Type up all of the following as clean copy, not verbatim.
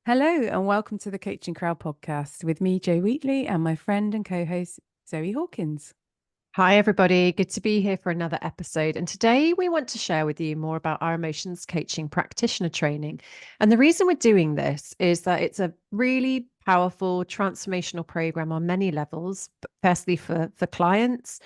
Hello and welcome to the Coaching Crowd podcast with me, Jo Wheatley, and my friend and co-host Zoe Hawkins. Hi, everybody. Good to be here for another episode. And today we want to share with you more about our Emotions Coaching Practitioner Training. And the reason we're doing this is that it's a really powerful transformational program on many levels, but firstly for clients,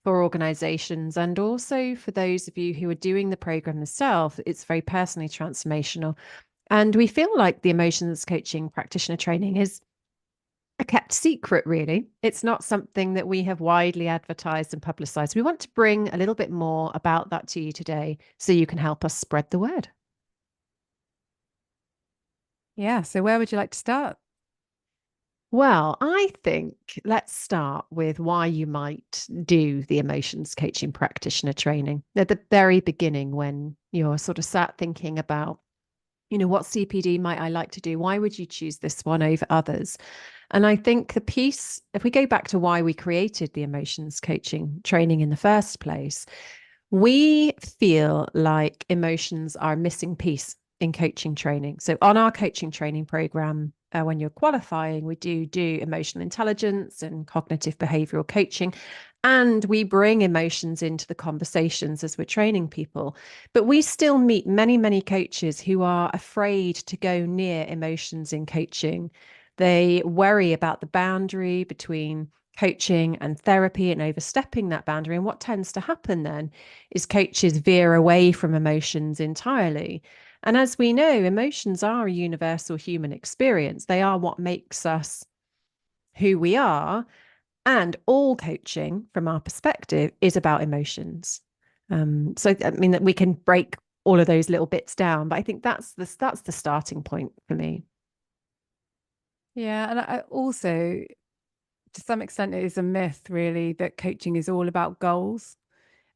for organizations, and also for those of you who are doing the program themselves. It's very personally transformational. And we feel like the Emotions Coaching Practitioner Training is a kept secret, really. It's not something that we have widely advertised and publicized. We want to bring a little bit more about that to you today so you can help us spread the word. Yeah, so where would you like to start? Well, I think let's start with why you might do the Emotions Coaching Practitioner Training at the very beginning, when you're sort of sat thinking about, what CPD might I like to do? Why would you choose this one over others? And I think the piece, if we go back to why we created the emotions coaching training in the first place, we feel like emotions are a missing piece in coaching training. So on our coaching training program, when you're qualifying, we do emotional intelligence and cognitive behavioral coaching. And we bring emotions into the conversations as we're training people. But we still meet many, many coaches who are afraid to go near emotions in coaching. They worry about the boundary between coaching and therapy and overstepping that boundary. And what tends to happen then is coaches veer away from emotions entirely. And as we know, emotions are a universal human experience. They are what makes us who we are. And all coaching, from our perspective, is about emotions. So I mean that we can break all of those little bits down, but I think that's the starting point for me. Yeah, and I also, to some extent, it is a myth, really, that coaching is all about goals.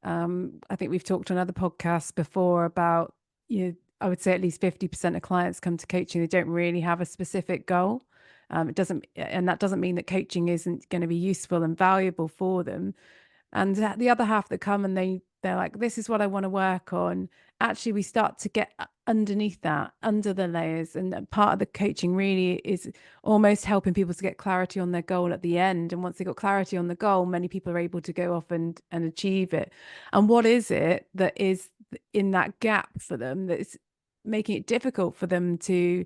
I think we've talked on other podcasts before about, I would say at least 50% of clients come to coaching, they don't really have a specific goal. It doesn't, and that doesn't mean that coaching isn't going to be useful and valuable for them. And the other half that come and they're like, this is what I want to work on. Actually, we start to get underneath that, under the layers, and part of the coaching really is almost helping people to get clarity on their goal at the end. And once they got clarity on the goal, many people are able to go off and achieve it. And what is it that is in that gap for them that's making it difficult for them to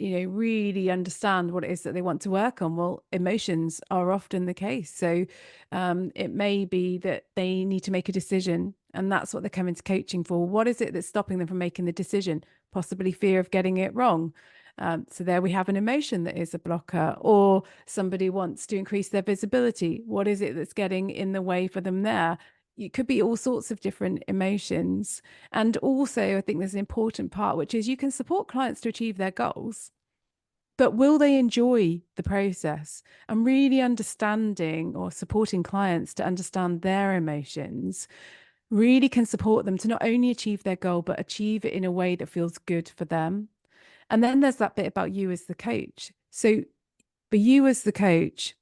really understand what it is that they want to work on? Well, emotions are often the case. So it may be that they need to make a decision, and that's what they're coming to coaching for. What is it that's stopping them from making the decision? Possibly fear of getting it wrong. So there we have an emotion that is a blocker, or somebody wants to increase their visibility. What is it that's getting in the way for them there? It could be all sorts of different emotions. And also, I think there's an important part, which is you can support clients to achieve their goals, but will they enjoy the process? And really understanding or supporting clients to understand their emotions really can support them to not only achieve their goal, but achieve it in a way that feels good for them. And then there's that bit about you as the coach. So, for you as the coach,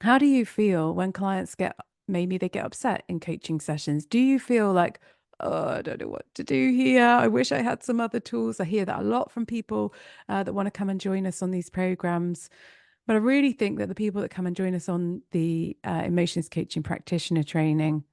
how do you feel when clients get, maybe they get upset in coaching sessions? Do you feel like, oh, I don't know what to do here. I wish I had some other tools. I hear that a lot from people that want to come and join us on these programs. But I really think that the people that come and join us on the Emotions Coaching Practitioner Training,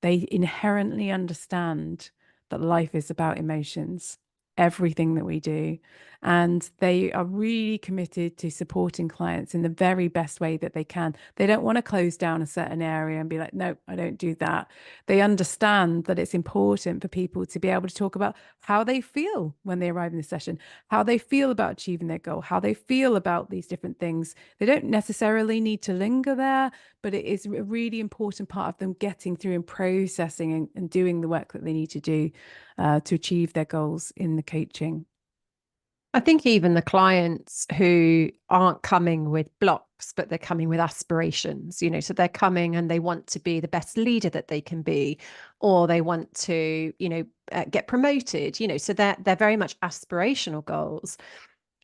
they inherently understand that life is about emotions, everything that we do. And they are really committed to supporting clients in the very best way that they can. They don't want to close down a certain area and be like, no, I don't do that. They understand that it's important for people to be able to talk about how they feel when they arrive in the session, how they feel about achieving their goal, how they feel about these different things. They don't necessarily need to linger there, but it is a really important part of them getting through and processing and doing the work that they need to do to achieve their goals in the coaching. I think even the clients who aren't coming with blocks, but they're coming with aspirations, so they're coming and they want to be the best leader that they can be, or they want to, get promoted, so they're very much aspirational goals.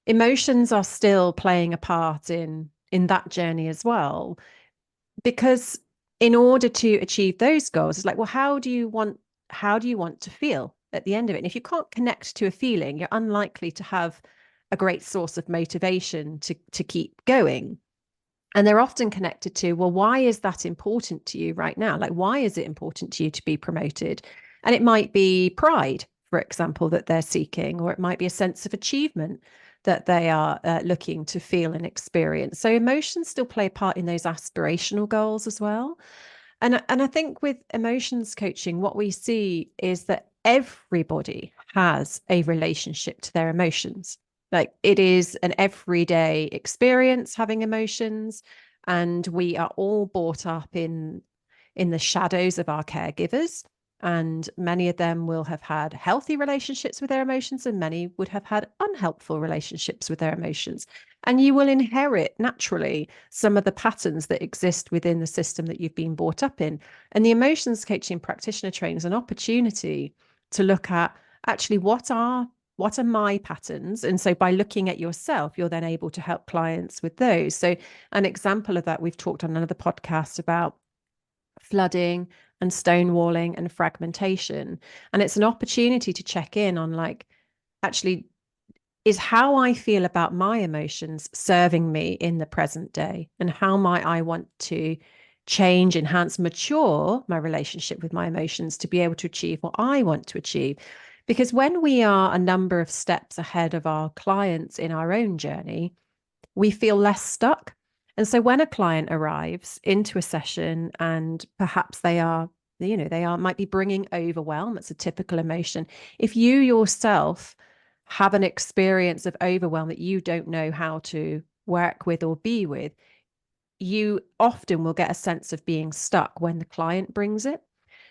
Emotions are still playing a part in that journey as well, because in order to achieve those goals, it's like, well, how do you want to feel at the end of it? And if you can't connect to a feeling, you're unlikely to have a great source of motivation to keep going. And they're often connected to, well, why is that important to you right now? Like, why is it important to you to be promoted? And it might be pride, for example, that they're seeking, or it might be a sense of achievement that they are looking to feel and experience. So emotions still play a part in those aspirational goals as well. And I think with emotions coaching, what we see is that everybody has a relationship to their emotions. Like, it is an everyday experience having emotions, and we are all brought up in the shadows of our caregivers. And many of them will have had healthy relationships with their emotions, and many would have had unhelpful relationships with their emotions. And you will inherit naturally some of the patterns that exist within the system that you've been brought up in. And the emotions coaching practitioner training is an opportunity to look at actually what are my patterns. And so by looking at yourself, you're then able to help clients with those. So an example of that, we've talked on another podcast about flooding and stonewalling and fragmentation. And it's an opportunity to check in on, like, actually, is how I feel about my emotions serving me in the present day? And how might I want to change, enhance, mature my relationship with my emotions to be able to achieve what I want to achieve? Because when we are a number of steps ahead of our clients in our own journey, we feel less stuck. And so when a client arrives into a session and perhaps they might be bringing overwhelm, it's a typical emotion. If you yourself have an experience of overwhelm that you don't know how to work with or be with, you often will get a sense of being stuck when the client brings it.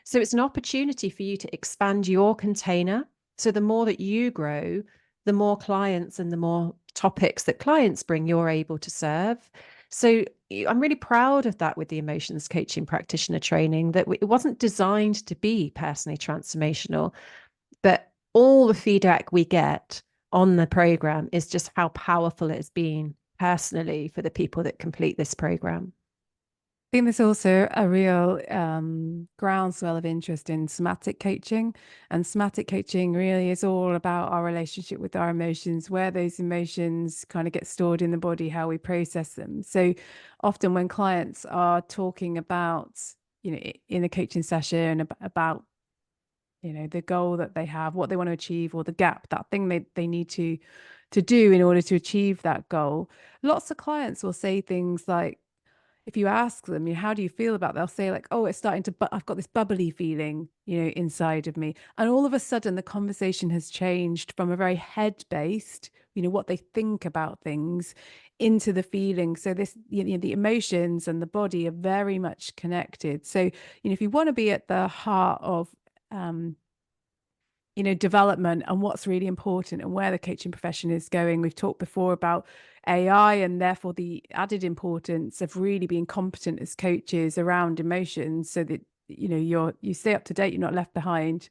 So it's an opportunity for you to expand your container. So the more that you grow, the more clients and the more topics that clients bring, you're able to serve. So I'm really proud of that with the emotions coaching practitioner training, that it wasn't designed to be personally transformational, but all the feedback we get on the program is just how powerful it has been personally for the people that complete this program. I think there's also a real groundswell of interest in somatic coaching. And somatic coaching really is all about our relationship with our emotions, where those emotions kind of get stored in the body, how we process them. So often when clients are talking about, in a coaching session about, the goal that they have, what they want to achieve, or the gap, that thing they need to do in order to achieve that goal, lots of clients will say things like, if you ask them, how do you feel about it? They'll say like, oh, it's starting to, but I've got this bubbly feeling, inside of me. And all of a sudden the conversation has changed from a very head based, what they think about things, into the feeling. So this, the emotions and the body are very much connected. So, if you want to be at the heart of, um, development and what's really important and where the coaching profession is going. We've talked before about AI and therefore the added importance of really being competent as coaches around emotions so that you stay up to date, you're not left behind.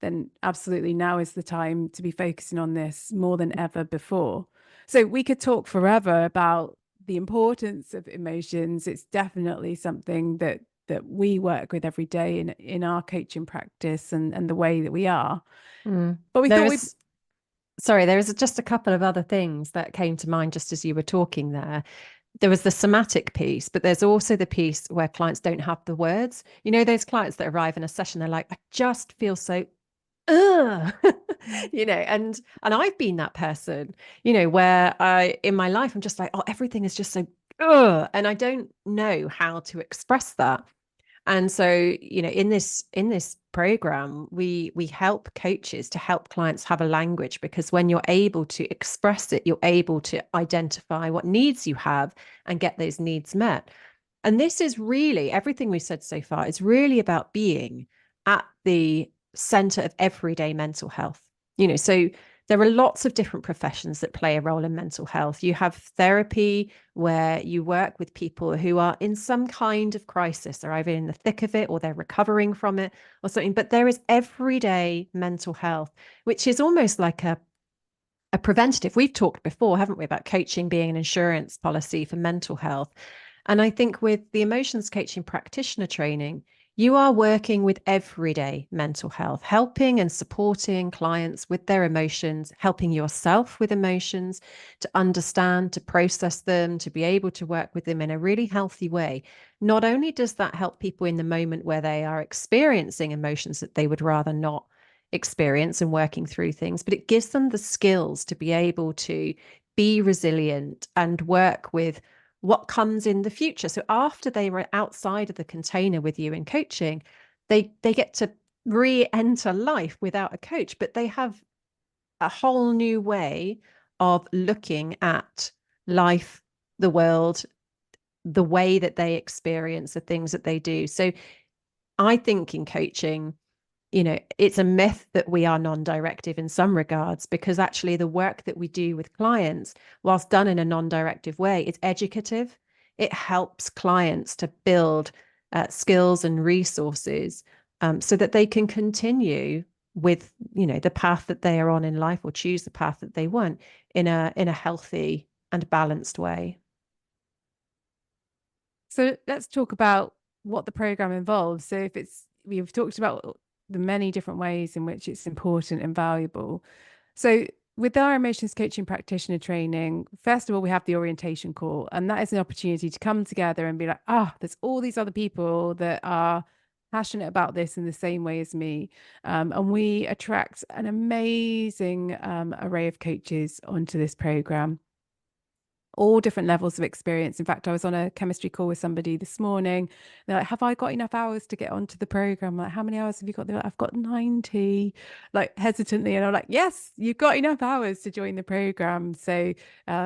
Then absolutely now is the time to be focusing on this more than ever before. So we could talk forever about the importance of emotions. It's definitely something that we work with every day in our coaching practice and the way that we are. Mm. But we There thought we'd is, sorry, there is just a couple of other things that came to mind just as you were talking there. There was the somatic piece, but there's also the piece where clients don't have the words. Those clients that arrive in a session, they're like, I just feel so, ugh, and I've been that person, where in my life, I'm just like, oh, everything is just so, ugh, and I don't know how to express that. And so, in this program, we help coaches to help clients have a language, because when you're able to express it, you're able to identify what needs you have and get those needs met. And this is really everything we've said so far is really about being at the center of everyday mental health. So there are lots of different professions that play a role in mental health. You have therapy, where you work with people who are in some kind of crisis. They're either in the thick of it or they're recovering from it or something. But there is everyday mental health, which is almost like a preventative. We've talked before, haven't we, about coaching being an insurance policy for mental health. And I think with the emotions coaching practitioner training, You are working with everyday mental health, helping and supporting clients with their emotions, helping yourself with emotions to understand, to process them, to be able to work with them in a really healthy way. Not only does that help people in the moment where they are experiencing emotions that they would rather not experience and working through things, but it gives them the skills to be able to be resilient and work with what comes in the future. So after they were outside of the container with you in coaching, they get to re-enter life without a coach, but they have a whole new way of looking at life, the world, the way that they experience the things that they do. So I think in coaching, it's a myth that we are non-directive in some regards, because actually the work that we do with clients, whilst done in a non-directive way, it's educative. It helps clients to build skills and resources, so that they can continue with, the path that they are on in life, or choose the path that they want in a healthy and balanced way. So let's talk about what the program involves. So if it's we've talked about the many different ways in which it's important and valuable. So with our emotions coaching practitioner training, first of all, we have the orientation call, and that is an opportunity to come together and be like, there's all these other people that are passionate about this in the same way as me. And we attract an amazing array of coaches onto this program, all different levels of experience. In fact, I was on a chemistry call with somebody this morning. They're like, have I got enough hours to get onto the program? I'm like, how many hours have you got? They're like, I've got 90, like hesitantly. And I'm like, yes, you've got enough hours to join the program. So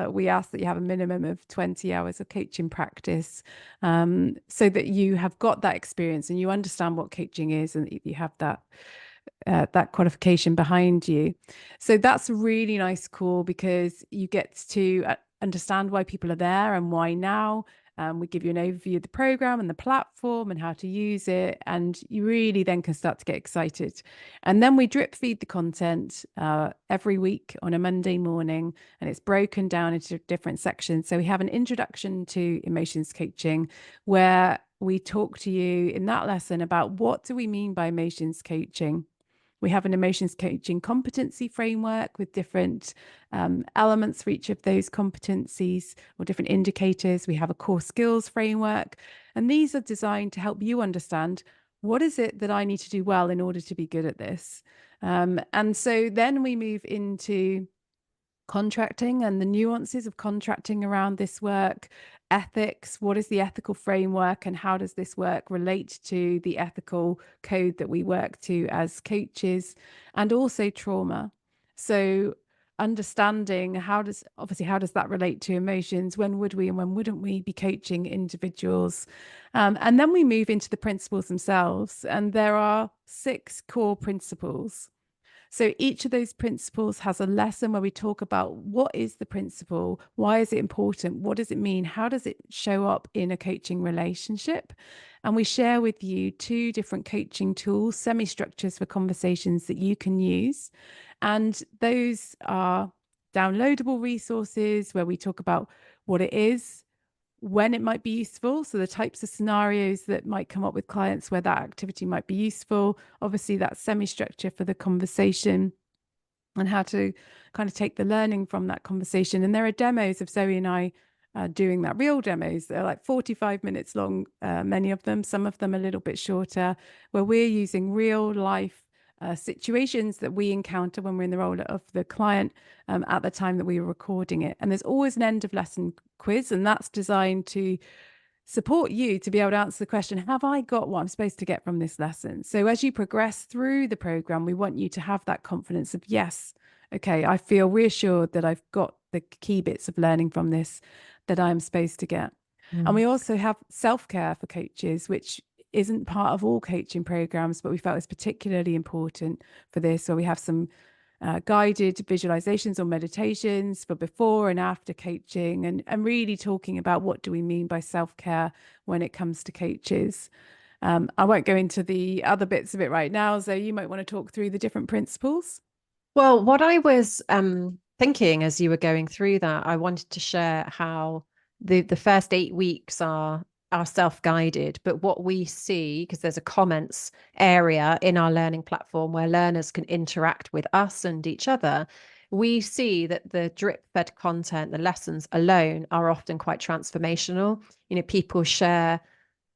we ask that you have a minimum of 20 hours of coaching practice, so that you have got that experience and you understand what coaching is, and you have that qualification behind you. So that's a really nice call, because you get to understand why people are there and why now. We give you an overview of the program and the platform and how to use it, and you really then can start to get excited. And then we drip feed the content every week on a Monday morning, and it's broken down into different sections. So we have an introduction to emotions coaching, where we talk to you in that lesson about what do we mean by emotions coaching. We have an emotions coaching competency framework with different elements for each of those competencies, or different indicators. We have a core skills framework, and these are designed to help you understand, what is it that I need to do well in order to be good at this. And so then we move into contracting and the nuances of contracting around this work, ethics, what is the ethical framework, and how does this work relate to the ethical code that we work to as coaches, and also trauma. So understanding how does that relate to emotions, when would we and when wouldn't we be coaching individuals. And then we move into the principles themselves, and there are 6 core principles. So each of those principles has a lesson where we talk about, what is the principle? Why is it important? What does it mean? How does it show up in a coaching relationship? And we share with you 2 different coaching tools, semi-structures for conversations that you can use. And those are downloadable resources where we talk about what it is, when it might be useful. So the types of scenarios that might come up with clients where that activity might be useful. Obviously, that semi-structure for the conversation, and how to kind of take the learning from that conversation. And there are demos of Zoe and I doing that, real demos. They're like 45 minutes long, many of them, some of them a little bit shorter, where we're using real life situations that we encounter when we're in the role of the client, at the time that we were recording it. And there's always an end of lesson quiz, and that's designed to support you to be able to answer the question, have I got what I'm supposed to get from this lesson? So as you progress through the program, we want you to have that confidence of, yes, okay, I feel reassured that I've got the key bits of learning from this that I'm supposed to get. And Mm. we also have self-care for coaches, which isn't part of all coaching programs, but we felt was particularly important for this. So we have some guided visualizations or meditations for before and after coaching, and really talking about, what do we mean by self-care when it comes to coaches. I won't go into the other bits of it right now, so you might want to talk through the different principles. Well, what I was thinking as you were going through that, I wanted to share how the first 8 weeks are are self-guided, but what we see, because there's a comments area in our learning platform where learners can interact with us and each other, we see that the drip-fed content, the lessons alone, are often quite transformational. People share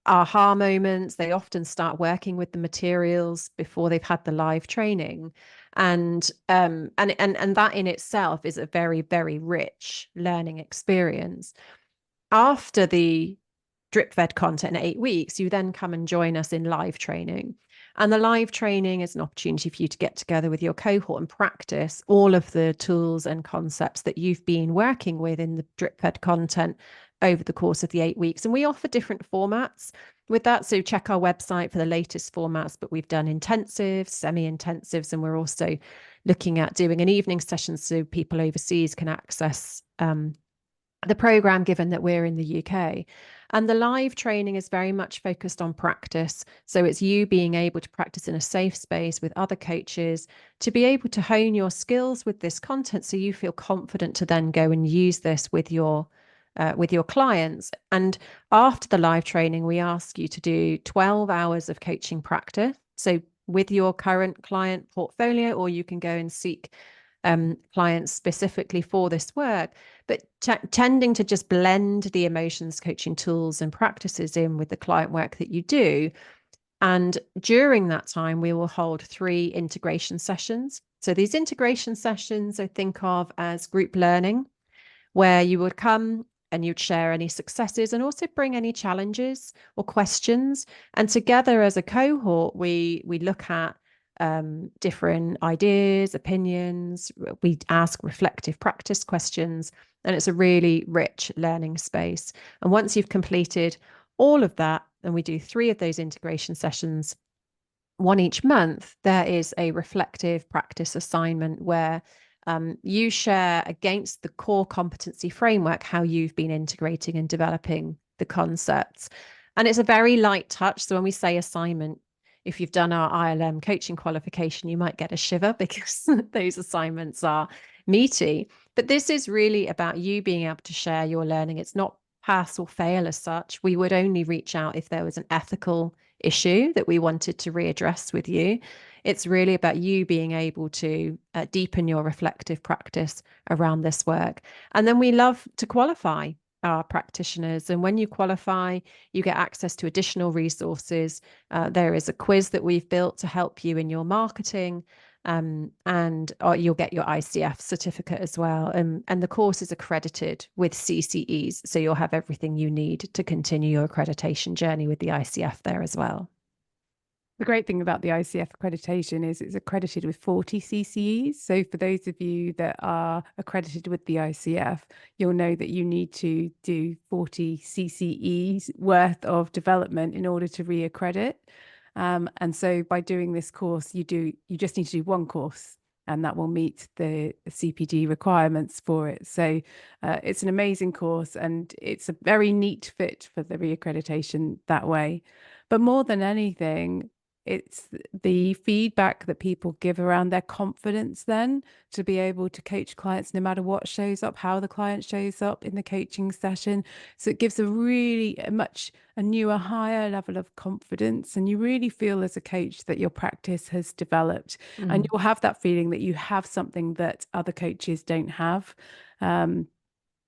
aha moments. They often start working with the materials before they've had the live training. And that in itself is a very, very rich learning experience. After the drip fed content in 8 weeks, you then come and join us in live training. And the live training is an opportunity for you to get together with your cohort and practice all of the tools and concepts that you've been working with in the drip fed content over the course of the 8 weeks. And we offer different formats with that. So check our website for the latest formats, but we've done intensives, semi-intensives, and we're also looking at doing an evening session so people overseas can access the program, given that we're in the UK. And the live training is very much focused on practice. So it's you being able to practice in a safe space with other coaches to be able to hone your skills with this content so you feel confident to then go and use this with your clients. And after the live training, we ask you to do 12 hours of coaching practice. So with your current client portfolio, or you can go and seek clients specifically for this work, but tending to just blend the emotions coaching tools and practices in with the client work that you do. And during that time, we will hold 3 integration sessions. So these integration sessions I think of as group learning, where you would come and you'd share any successes and also bring any challenges or questions. And together as a cohort, we look at different ideas, opinions. We ask reflective practice questions, and it's a really rich learning space. And once you've completed all of that, and we do 3 of those integration sessions, 1 each month, there is a reflective practice assignment where you share against the core competency framework how you've been integrating and developing the concepts. And it's a very light touch. So when we say assignment, if you've done our ILM coaching qualification, you might get a shiver because those assignments are meaty. But this is really about you being able to share your learning. It's not pass or fail as such. We would only reach out if there was an ethical issue that we wanted to readdress with you. It's really about you being able to deepen your reflective practice around this work. And then we love to qualify our practitioners. And when you qualify, you get access to additional resources. There is a quiz that we've built to help you in your marketing. And you'll get your ICF certificate as well. And the course is accredited with CCEs. So you'll have everything you need to continue your accreditation journey with the ICF there as well. The great thing about the ICF accreditation is it's accredited with 40 CCEs. So for those of you that are accredited with the ICF, you'll know that you need to do 40 CCEs worth of development in order to reaccredit. And so by doing this course, you just need to do 1 course, and that will meet the CPD requirements for it. So it's an amazing course, and it's a very neat fit for the reaccreditation that way. But more than anything, it's the feedback that people give around their confidence then to be able to coach clients no matter what shows up, how the client shows up in the coaching session. So it gives a newer, higher level of confidence. And you really feel as a coach that your practice has developed. And you'll have that feeling that you have something that other coaches don't have.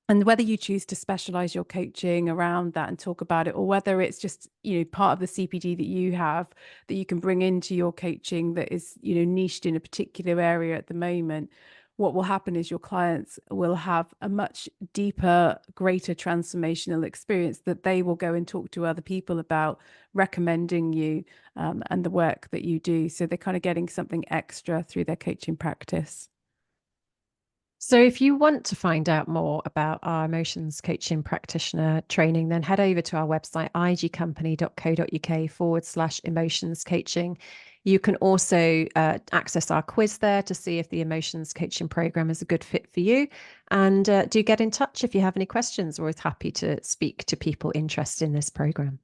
And whether you choose to specialize your coaching around that and talk about it, or whether it's just, part of the CPD that you have that you can bring into your coaching that is, niched in a particular area at the moment, what will happen is your clients will have a much deeper, greater transformational experience that they will go and talk to other people about, recommending you and the work that you do. So they're kind of getting something extra through their coaching practice. So if you want to find out more about our emotions coaching practitioner training, then head over to our website, igcompany.co.uk/emotions coaching. You can also access our quiz there to see if the emotions coaching program is a good fit for you. And do get in touch if you have any questions. We're always happy to speak to people interested in this program.